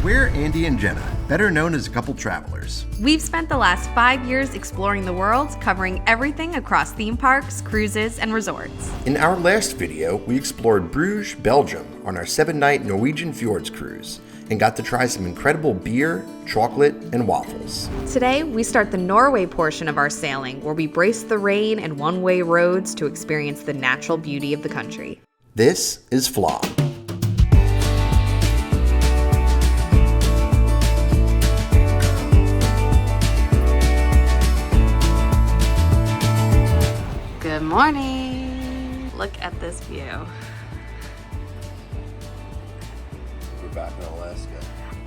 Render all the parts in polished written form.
We're Andy and Jenna, better known as a couple travelers. We've spent the last 5 years exploring the world, covering everything across theme parks, cruises, and resorts. In our last video, we explored Bruges, Belgium on our 7-night Norwegian Fjords cruise and got to try some incredible beer, chocolate, and waffles. Today, we start the Norway portion of our sailing, where we brace the rain and one-way roads to experience the natural beauty of the country. This is Flåm. Good morning. Look at this view. We're back in Alaska.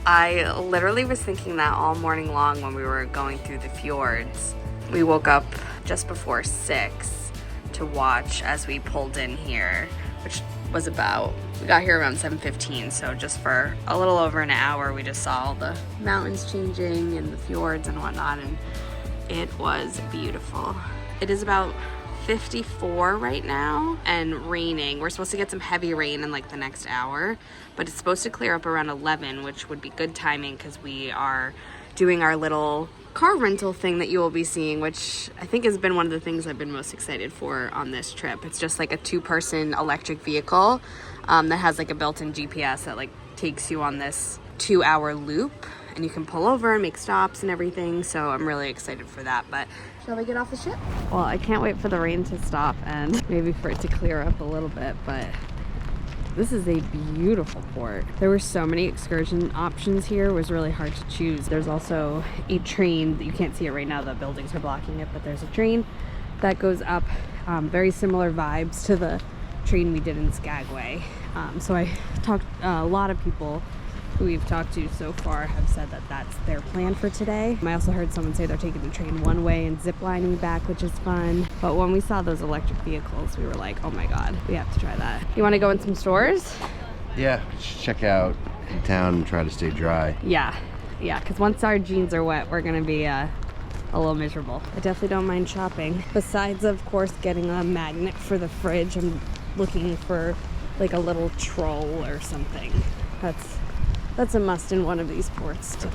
I literally was thinking that all morning long when we were going through the fjords. We woke up just before 6 to watch as we pulled in here, which was we got here around 7:15, so just for a little over an hour we just saw all the mountains changing and the fjords and whatnot, and it was beautiful. It is about 54 right now and raining. We're supposed to get some heavy rain in like the next hour, but it's supposed to clear up around 11, which would be good timing because we are doing our little car rental thing that you will be seeing, which I think has been one of the things I've been most excited for on this trip. It's just like a 2-person electric vehicle that has like a built-in GPS that like takes you on this 2-hour loop, and you can pull over and make stops and everything, so I'm really excited for that. But shall we get off the ship? Well, I can't wait for the rain to stop and maybe for it to clear up a little bit, but this is a beautiful port. There were so many excursion options here. It was really hard to choose. There's also a train that you can't see it right now, the buildings are blocking it, but there's a train that goes up, very similar vibes to the train we did in Skagway. So I talked, a lot of people who we've talked to so far have said that that's their plan for today. I also heard someone say they're taking the train one way and ziplining back, which is fun. But when we saw those electric vehicles, we were like, oh my God, we have to try that. You want to go in some stores? Yeah, just check out the town and try to stay dry. Yeah, because once our jeans are wet, we're gonna be a little miserable. I definitely don't mind shopping. Besides, of course, getting a magnet for the fridge, I'm looking for like a little troll or something. That's a must in one of these ports, to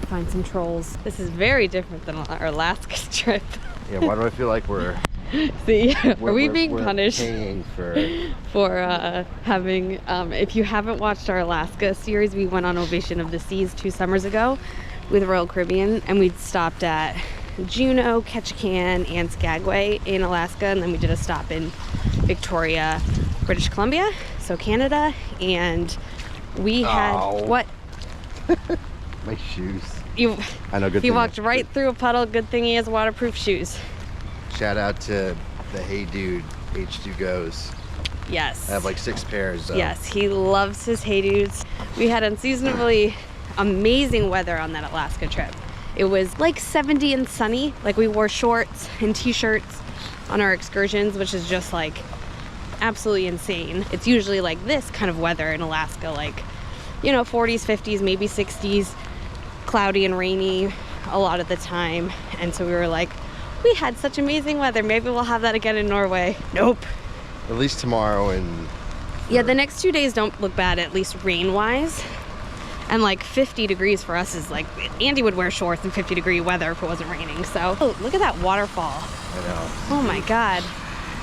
find some trolls. This is very different than our Alaska trip. Yeah, why do I feel like we're See, are we being punished paying for having, if you haven't watched our Alaska series, we went on Ovation of the Seas 2 summers ago with Royal Caribbean, and we stopped at Juneau, Ketchikan, and Skagway in Alaska, and then we did a stop in Victoria, British Columbia, so Canada, and we had what? My shoes. I know. Good. He walked right through a puddle. Good thing he has waterproof shoes. Shout out to the Hey Dude H2Go's. Yes. I have like 6 pairs. Yes, he loves his Hey Dudes. We had unseasonably amazing weather on that Alaska trip. It was like 70 and sunny. Like we wore shorts and t-shirts on our excursions, which is just like absolutely insane. It's usually like this kind of weather in Alaska, like, you know, 40s, 50s, maybe 60s, cloudy and rainy a lot of the time. And so we were like, we had such amazing weather, maybe we'll have that again in Norway. Nope. At least tomorrow and yeah, the next 2 days don't look bad, at least rain wise. And like 50 degrees for us is like, Andy would wear shorts in 50-degree weather if it wasn't raining. So oh, look at that waterfall. I know. Oh my God.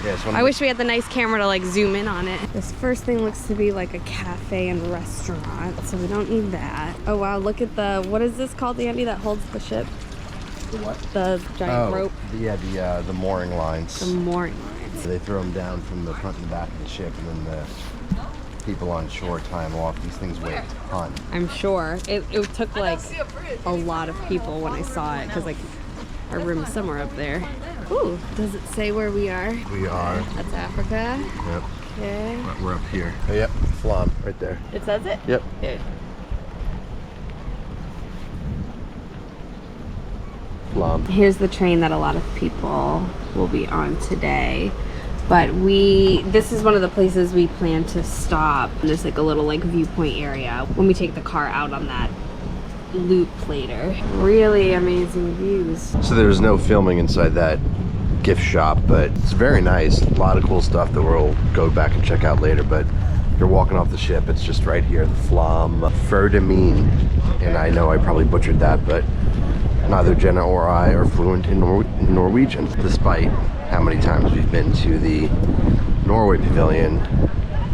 Yeah, I wish we had the nice camera to like zoom in on it. This first thing looks to be like a cafe and restaurant, so we don't need that. Oh wow, look at the, what is this called, Andy, that holds the ship? The what? The giant rope. Yeah, the mooring lines. The mooring lines. They throw them down from the front and back of the ship, and then the people on shore tie them off. These things weigh a ton. I'm sure. It took like A lot of people when I saw it, because like our room's somewhere up there. Ooh, does it say where we are? We are. That's Africa. Yep. Okay. We're up here. Oh, yep. Flåm, right there. It says it? Yep. Okay. Flåm. Here's the train that a lot of people will be on today. But this is one of the places we plan to stop. There's like a little like viewpoint area when we take the car out on that loop later. Really amazing views. So there's no filming inside that gift shop, but it's very nice. A lot of cool stuff that we'll go back and check out later, but You're walking off the ship. It's just right here, the Flam Bakeri. And I know I probably butchered that, but neither Jenna or I are fluent in Norwegian, despite how many times we've been to the Norway Pavilion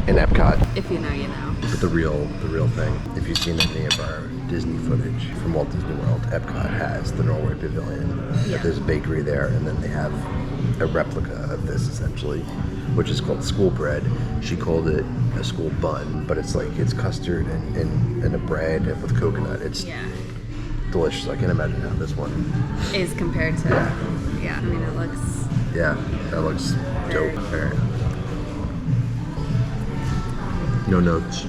in Epcot. If you know, you know. But the real thing, if you've seen any of our Disney footage from Walt Disney World, Epcot has the Norway Pavilion. Yeah. There's a bakery there, and then they have a replica of this essentially, which is called school bread. She called it a school bun, but it's like it's custard and a bread with coconut. It's delicious. I can't imagine how this one is compared to. Yeah, I mean it looks. Yeah, that looks dope. Right. No notes.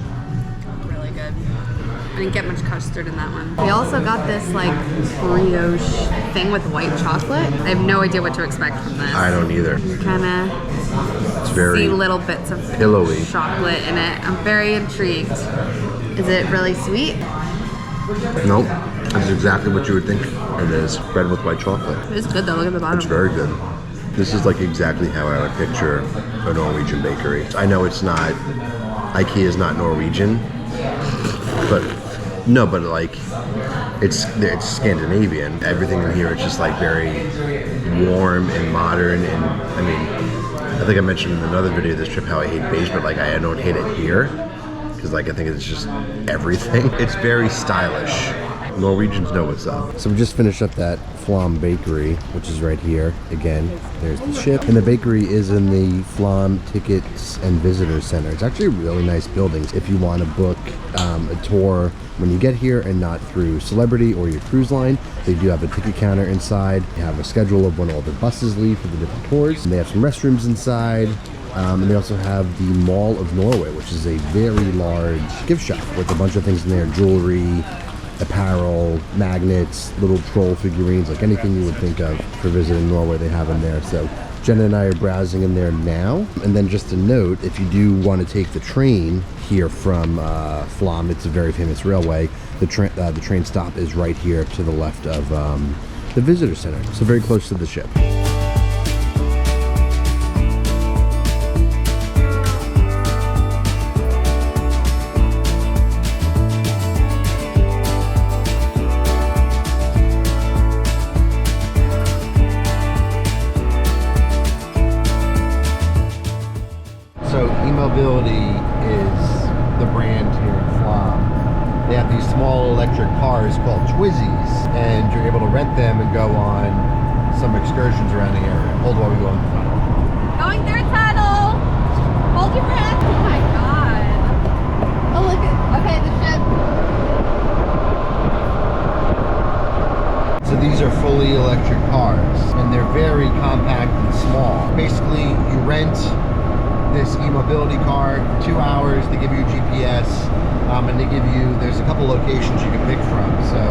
Really good. I didn't get much custard in that one. We also got this like brioche thing with white chocolate. I have no idea what to expect from this. I don't either. You kind of see little bits of pillowy chocolate in it. I'm very intrigued. Is it really sweet? Nope. That's exactly what you would think it is. Bread with white chocolate. It's good though. Look at the bottom. It's very good. This is like exactly how I would picture a Norwegian bakery. I know it's not, IKEA is not Norwegian, but no, but like it's Scandinavian. Everything in here is just like very warm and modern. And I mean, I think I mentioned in another video of this trip how I hate beige, but like I don't hate it here because like I think it's just everything. It's very stylish. Norwegians know what's up. So we just finished up that Flam Bakeri, which is right here. Again, there's the ship. And the bakery is in the Flam Tickets and Visitors Center. It's actually a really nice building if you want to book a tour when you get here and not through Celebrity or your cruise line. They do have a ticket counter inside. They have a schedule of when all the buses leave for the different tours. And they have some restrooms inside. And they also have the Mall of Norway, which is a very large gift shop with a bunch of things in there, jewelry, apparel, magnets, little troll figurines, like anything you would think of for visiting Norway, they have in there. So Jenna and I are browsing in there now. And then just a note, if you do want to take the train here from Flåm, it's a very famous railway, the train stop is right here to the left of the visitor center, so very close to the ship. So eMobility is the brand here in Flåm. They have these small electric cars called Twizys, and you're able to rent them and go on some excursions around the area. Hold while we go on the tunnel. Going through tunnel! Hold your breath! Oh my god. Oh look at, okay, the ship. So these are fully electric cars, and they're very compact and small. Basically, you rent this eMobility car, 2 hours, they give you GPS, and they give you, there's a couple locations you can pick from. So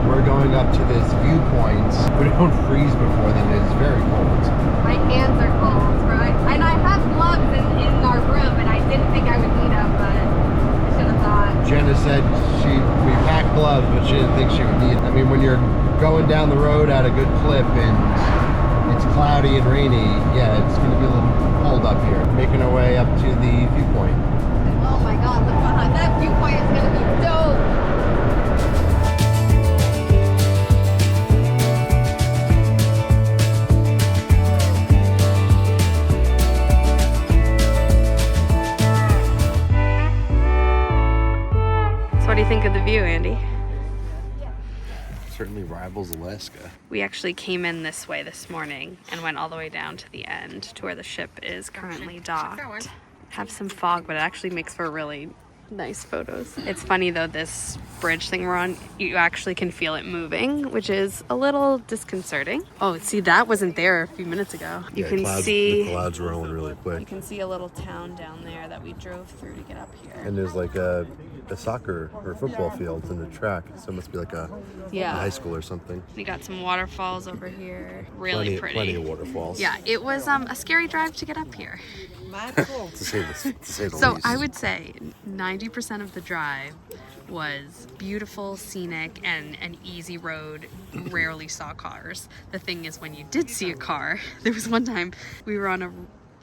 we're going up to this Viewpoint. We don't freeze before then, it's very cold. My hands are cold, right? And I have gloves in our room, and I didn't think I would need them, but I should have thought. Jenna said we packed gloves, but she didn't think she would need them. I mean, when you're going down the road at a good clip and it's cloudy and rainy, yeah, it's going to be a little cold up here. Making our way up to the Viewpoint. Oh my god, look behind that Viewpoint is going to be dope. So what do you think of the view, Andy? Certainly rivals Alaska. We actually came in this way this morning and went all the way down to the end to where the ship is currently docked. Have some fog, but it actually makes for really nice photos. It's funny though, this bridge thing we're on, you actually can feel it moving, which is a little disconcerting. Oh, see, that wasn't there a few minutes ago. You can see the clouds rolling really quick. You can see a little town down there that we drove through to get up here. And there's like a soccer or football field in the track, so it must be like a high school or something. We got some waterfalls over here. Really pretty. Plenty of waterfalls. Yeah, it was a scary drive to get up here. to say the So least. I would say 90% of the drive was beautiful, scenic, and an easy road. Rarely saw cars. The thing is, when you did see a car, there was one time we were on a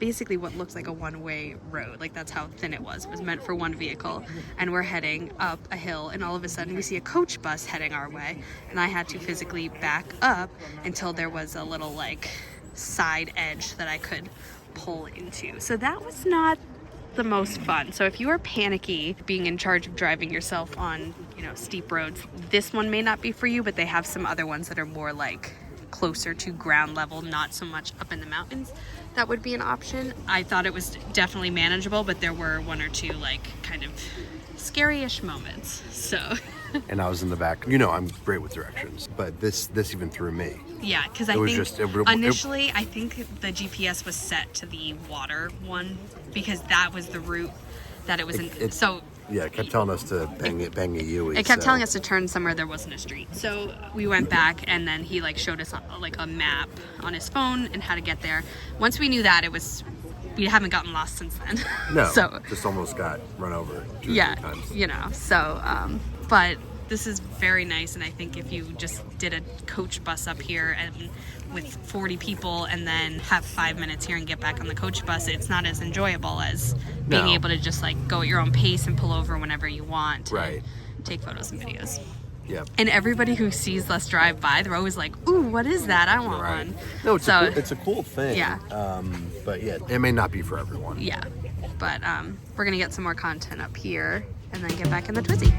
basically what looks like a one-way road. Like that's how thin it was. It was meant for one vehicle. And we're heading up a hill, and all of a sudden we see a coach bus heading our way. And I had to physically back up until there was a little like side edge that I could pull into. So that was not the most fun. So if you are panicky being in charge of driving yourself on, you know, steep roads, this one may not be for you, but they have some other ones that are more like closer to ground level, not so much up in the mountains. That would be an option. I thought it was definitely manageable, but there were one or two like kind of scary-ish moments. So And I was in the back. You know, I'm great with directions, but this even threw me. yeah, because I think initially I think the GPS was set to the water one because that was the route that it was in. So yeah, it kept telling us to bang a U. it kept telling us to turn somewhere there wasn't a street. So we went back, and then he like showed us like a map on his phone and how to get there. Once we knew that, we haven't gotten lost since then. No, so just almost got run over 2 or 3 times. You know, so but this is very nice, and I think if you just did a coach bus up here and with 40 people and then have 5 minutes here and get back on the coach bus, it's not as enjoyable as being able to just like go at your own pace and pull over whenever you want to take photos and videos. Yeah. And everybody who sees us drive by, they're always like, ooh, what is that? I want one. No, it's a cool thing. Yeah. But yeah, it may not be for everyone. Yeah. But we're going to get some more content up here and then get back in the Twizy.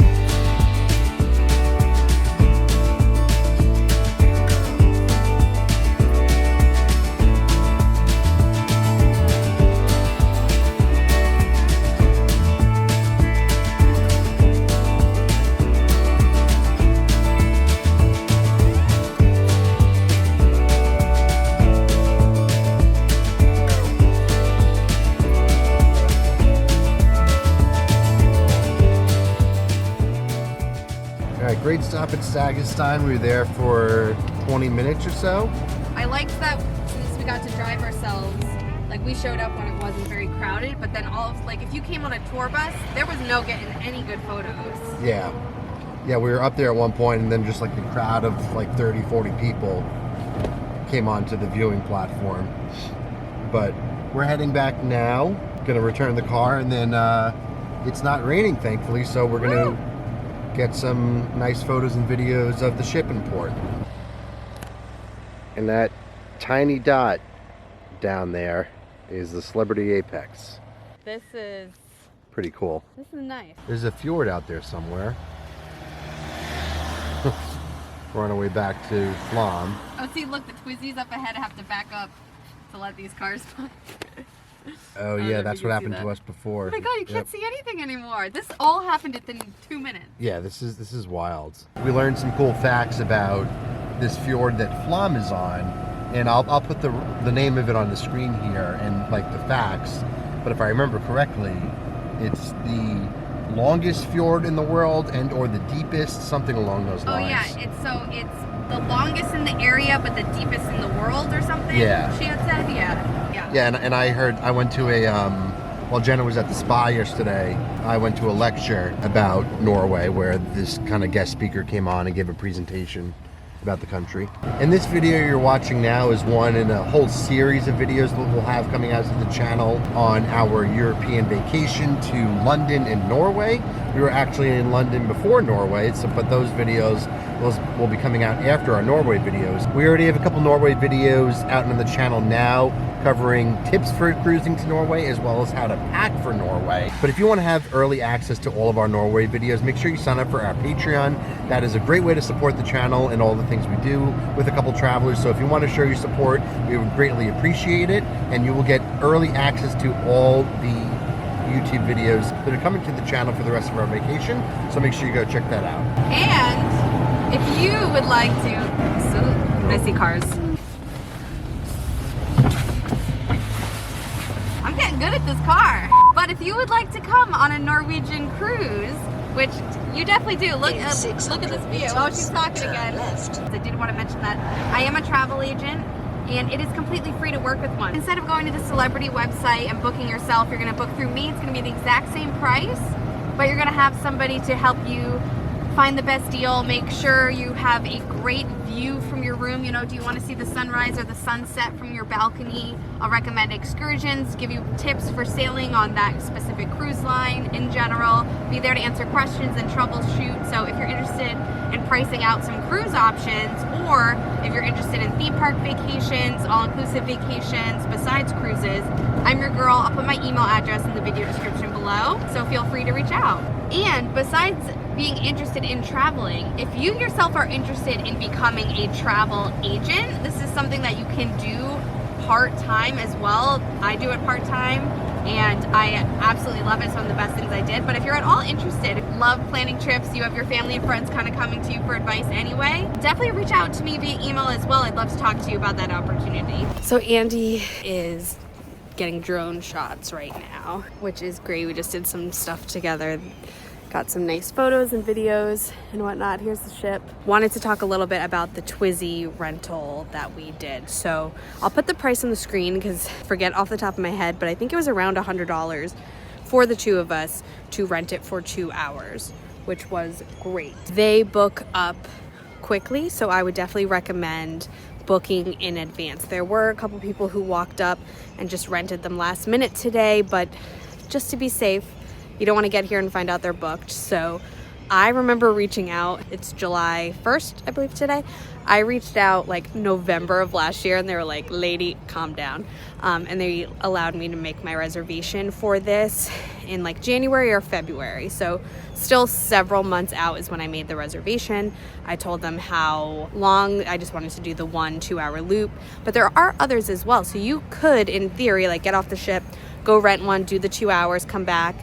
Great stop at Stegastein. We were there for 20 minutes or so. I liked that since we got to drive ourselves, like we showed up when it wasn't very crowded, but then like if you came on a tour bus, there was no getting any good photos. Yeah. Yeah, we were up there at one point, and then just like a crowd of like 30, 40 people came onto the viewing platform. But we're heading back now. Gonna return the car, and then it's not raining, thankfully, so we're gonna get some nice photos and videos of the shipping port. And that tiny dot down there is the Celebrity Apex. This is pretty cool. This is nice. There's a fjord out there somewhere. We're on our way back to Flåm. Oh, see, look, the Twizy's up ahead. I have to back up to let these cars by. Oh yeah, that's what happened to us before. Oh my god, you can't see anything anymore. This all happened within 2 minutes. Yeah, this is wild. We learned some cool facts about this fjord that Flåm is on, and I'll put the name of it on the screen here and like the facts. But if I remember correctly, it's the longest fjord in the world and or the deepest, something along those lines. Oh yeah, it's the longest in the area but the deepest in the world or something. Yeah. She had said, yeah, and I went to a while Jenna was at the spa yesterday, I went to a lecture about Norway where this kind of guest speaker came on and gave a presentation about the country. And this video you're watching now is one in a whole series of videos that we'll have coming out to the channel on our European vacation to London and Norway. We were actually in London before Norway, but those videos will be coming out after our Norway videos. We already have a couple Norway videos out on the channel now covering tips for cruising to Norway as well as how to pack for Norway. But if you want to have early access to all of our Norway videos, make sure you sign up for our Patreon. That is a great way to support the channel and all the things we do with a couple travelers. So if you want to show your support, we would greatly appreciate it, and you will get early access to all the YouTube videos that are coming to the channel for the rest of our vacation. So make sure you go check that out. And if you would like to, I see cars. I'm getting good at this car. But if you would like to come on a Norwegian cruise, which you definitely do. Look at this view. Oh, she's talking again. I did want to mention that I am a travel agent, and it is completely free to work with one. Instead of going to the celebrity website and booking yourself, you're going to book through me. It's going to be the exact same price, but you're going to have somebody to help you find the best deal. Make sure you have a great view from your room. You know, do you want to see the sunrise or the sunset from your balcony? I'll recommend excursions, give you tips for sailing on that specific cruise line in general, be there to answer questions and troubleshoot. So if you're interested in pricing out some cruise options, or if you're interested in theme park vacations, all-inclusive vacations besides cruises, I'm your girl. I'll put my email address in the video description below, so feel free to reach out. And besides being interested in traveling, if you yourself are interested in becoming a travel agent, this is something that you can do part-time as well. I do it part-time and I absolutely love it. It's one of the best things I did. But if you're at all interested, love planning trips, you have your family and friends kind of coming to you for advice anyway, definitely reach out to me via email as well. I'd love to talk to you about that opportunity. So Andy is getting drone shots right now, which is great. We just did some stuff together. Got some nice photos and videos and whatnot. Here's the ship. Wanted to talk a little bit about the Twizy rental that we did. So I'll put the price on the screen because forget off the top of my head, but I think it was around $100 for the two of us to rent it for 2 hours, which was great. They book up quickly, so I would definitely recommend booking in advance. There were a couple people who walked up and just rented them last minute today, but just to be safe, you don't want to get here and find out they're booked. So I remember reaching out. It's July 1st, I believe today. I reached out like November of last year and they were like, lady, calm down. And they allowed me to make my reservation for this in like January or February. So still several months out is when I made the reservation. I told them how long I just wanted to do the 1-2 hour loop, but there are others as well. So you could, in theory, like get off the ship, go rent one, do the 2 hours, come back,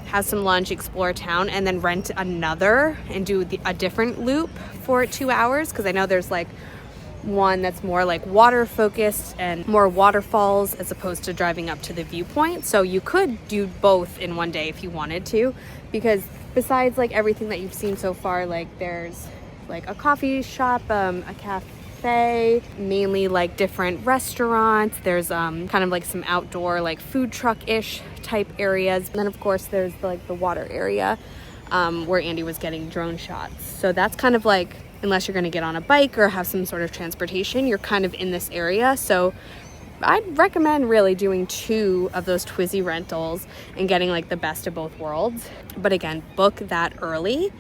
have some lunch, explore town, and then rent another and do a different loop for 2 hours. Because I know there's like one that's more like water focused and more waterfalls as opposed to driving up to the Viewpoint. So you could do both in one day if you wanted to, because besides like everything that you've seen so far, like there's like a coffee shop, a cafe, mainly like different restaurants. There's kind of like some outdoor like food truck-ish type areas. And then of course there's like the water area where Andy was getting drone shots. So that's kind of like, unless you're going to get on a bike or have some sort of transportation, you're kind of in this area. So I'd recommend really doing 2 of those Twizy rentals and getting like the best of both worlds. But again, book that early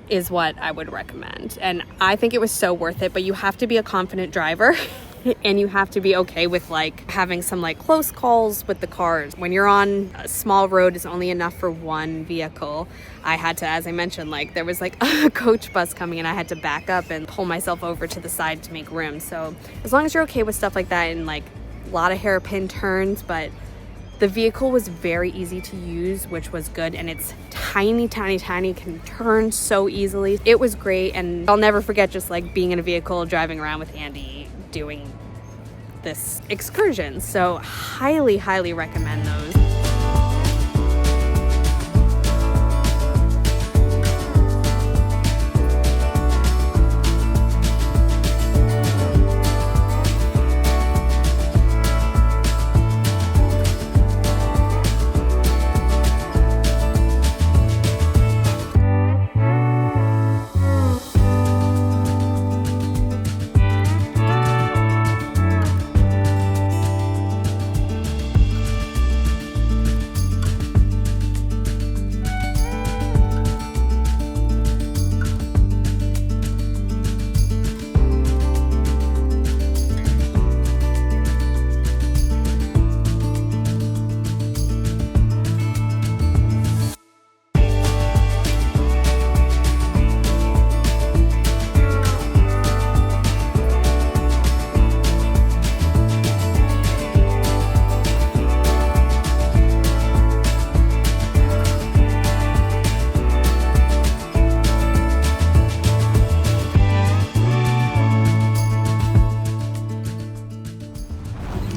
is what I would recommend. And I think it was so worth it, but you have to be a confident driver and you have to be okay with like having some like close calls with the cars. When you're on a small road, it's only enough for one vehicle. I had to, as I mentioned, like there was like a coach bus coming and I had to back up and pull myself over to the side to make room. So as long as you're okay with stuff like that and like a lot of hairpin turns, but the vehicle was very easy to use, which was good, and it's tiny, can turn so easily. It was great, and I'll never forget just like being in a vehicle, driving around with Andy, doing this excursion. So highly recommend those.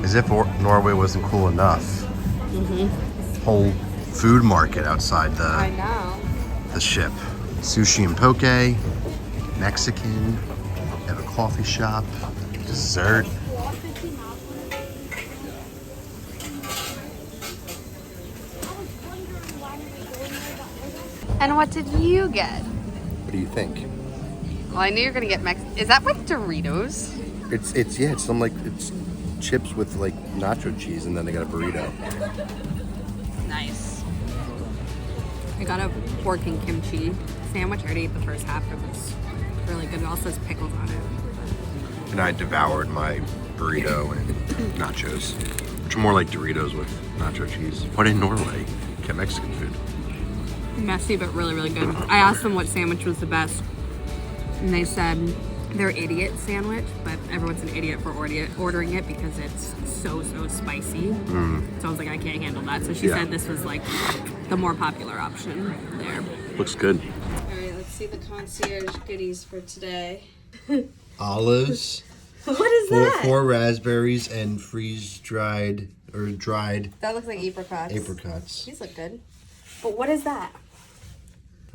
As if Norway wasn't cool enough. Whole food market outside the ship. Sushi and poke, Mexican, they have a coffee shop, dessert. And what did you get? What do you think? Well, I knew you were gonna get Is that with Doritos? It's some like it's chips with like nacho cheese, and then they got a burrito. Nice. I got a pork and kimchi sandwich. I already ate the first half. It was really good. It also has pickles on it. And I devoured my burrito and nachos, which are more like Doritos with nacho cheese. What in Norway? Get Mexican food. Messy, but really, really good. I asked them what sandwich was the best, and they said their idiot sandwich, but everyone's an idiot for ordering it because it's so spicy. So I was like, I can't handle that. So she said this was like the more popular option there. Looks good. All right, let's see the concierge goodies for today. Olives. What is that? 4 raspberries and freeze-dried or dried That looks like apricots. apricots. These look good. But what is that?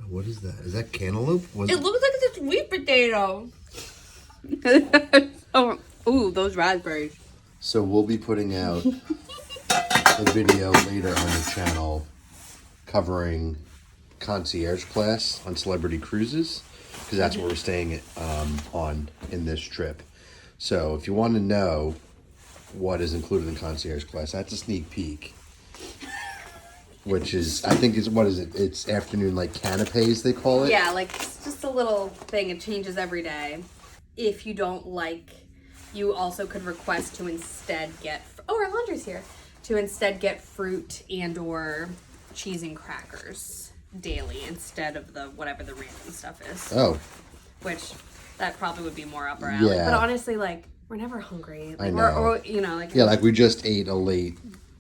What is that? Is that cantaloupe? It looks like it's a sweet potato. Oh, ooh, those raspberries. So we'll be putting out a video later on the channel covering concierge class on celebrity cruises, because that's what we're staying on in this trip. So if you want to know what is included in concierge class, that's a sneak peek. Which is, I think, what is it? It's afternoon, like, canapes, they call it? Yeah, like, it's just a little thing. It changes every day. If you don't like, you also could request to instead get, our laundry's here, to instead get fruit and or cheese and crackers daily instead of the, whatever the random stuff is. Oh. Which, that probably would be more up our alley. Yeah. But honestly, like, we're never hungry. Like, I know. Or, you know, like... Yeah, like, we just ate a late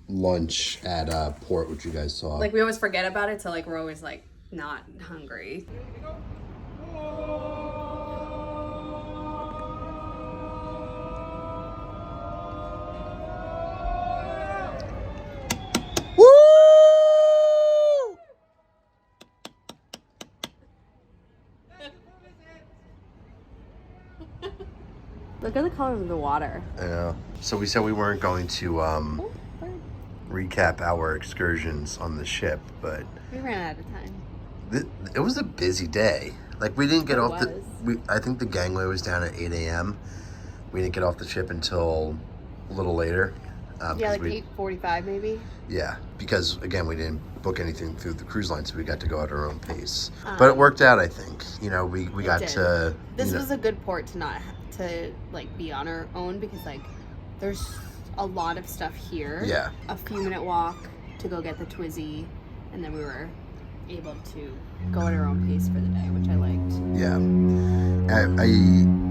lunch at Port, which you guys saw. Like, we always forget about it, so, like, we're always, like, not hungry. Woo! Look at the color of the water. I know. So we said we weren't going to recap our excursions on the ship, but We ran out of time. it was a busy day. Like, we didn't get It off was. I think the gangway was down at 8 a.m. We didn't get off the ship until a little later. Yeah, like 8:45 maybe. Yeah, because again, we didn't book anything through the cruise line, so we got to go at our own pace. But it worked out, I think. You know, we got did. to. This was a good port to not to like be on our own, because like there's a lot of stuff here. Yeah. A few minute walk to go get the Twizy, and then we were able to go at our own pace for the day, which I liked. Yeah.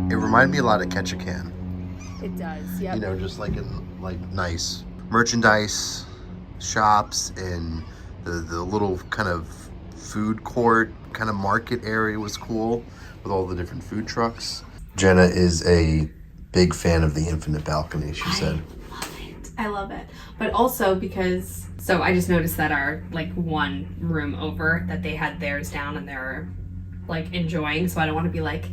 It reminded me a lot of Catch a Can. It does. Yep. You know, just like nice merchandise shops, and the little kind of food court kind of market area was cool with all the different food trucks. Jenna is a big fan of the infinite balcony, she said. I love it. But also because, so I just noticed that our like one room over, that they had theirs down and they're like enjoying, so I don't want to be like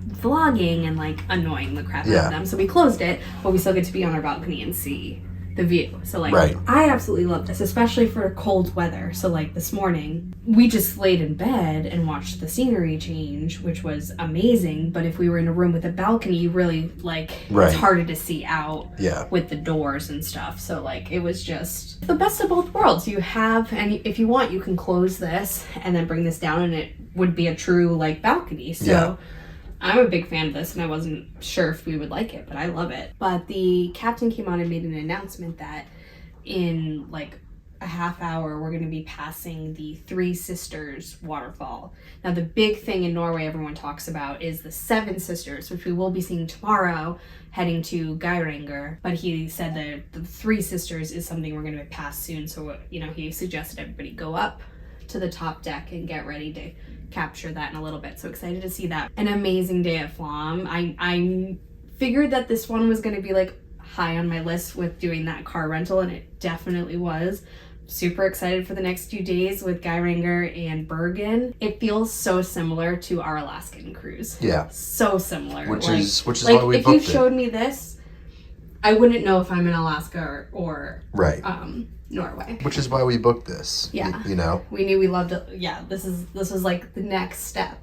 vlogging and like annoying the crap out of them. So we closed it, but we still get to be on our balcony and see the view. So like, I absolutely love this, especially for cold weather. So like this morning, we just laid in bed and watched the scenery change, which was amazing. But if we were in a room with a balcony, you really like, it's harder to see out with the doors and stuff. So like, it was just the best of both worlds. You have, and if you want, you can close this and then bring this down, and it would be a true like balcony. So I'm a big fan of this, and I wasn't sure if we would like it, but I love it. But the captain came on and made an announcement that in like a half hour, we're going to be passing the Three Sisters waterfall. Now, the big thing in Norway everyone talks about is the Seven Sisters, which we will be seeing tomorrow, heading to Geiranger. But he said that the Three Sisters is something we're going to pass soon. So, you know, he suggested everybody go up to the top deck and get ready to capture that in a little bit. So excited to see that. An amazing day at Flåm. I figured that this one was going to be like high on my list with doing that car rental, and it definitely was. Super excited for the next few days with Geiranger and Bergen. It feels so similar to our Alaskan cruise. Yeah. So similar. Which is like, why we booked it. If you showed me this, I wouldn't know if I'm in Alaska or Norway. Which is why we booked this. Yeah. You know? We knew we loved it. Yeah, this was like the next step.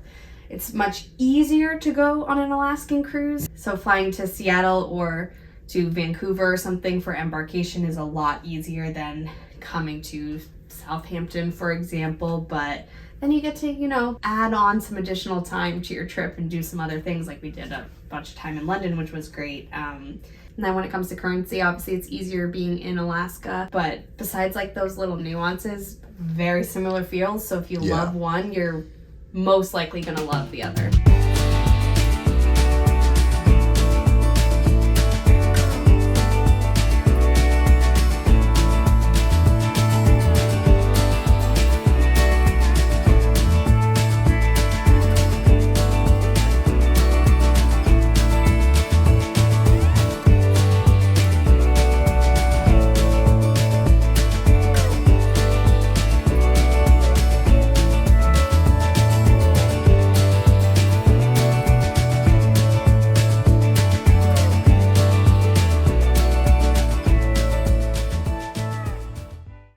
It's much easier to go on an Alaskan cruise. So flying to Seattle or to Vancouver or something for embarkation is a lot easier than coming to Southampton, for example. But then you get to, you know, add on some additional time to your trip and do some other things, like we did a bunch of time in London, which was great. And then when it comes to currency, obviously it's easier being in Alaska, but besides like those little nuances, very similar feels. So if you love one, you're most likely gonna love the other.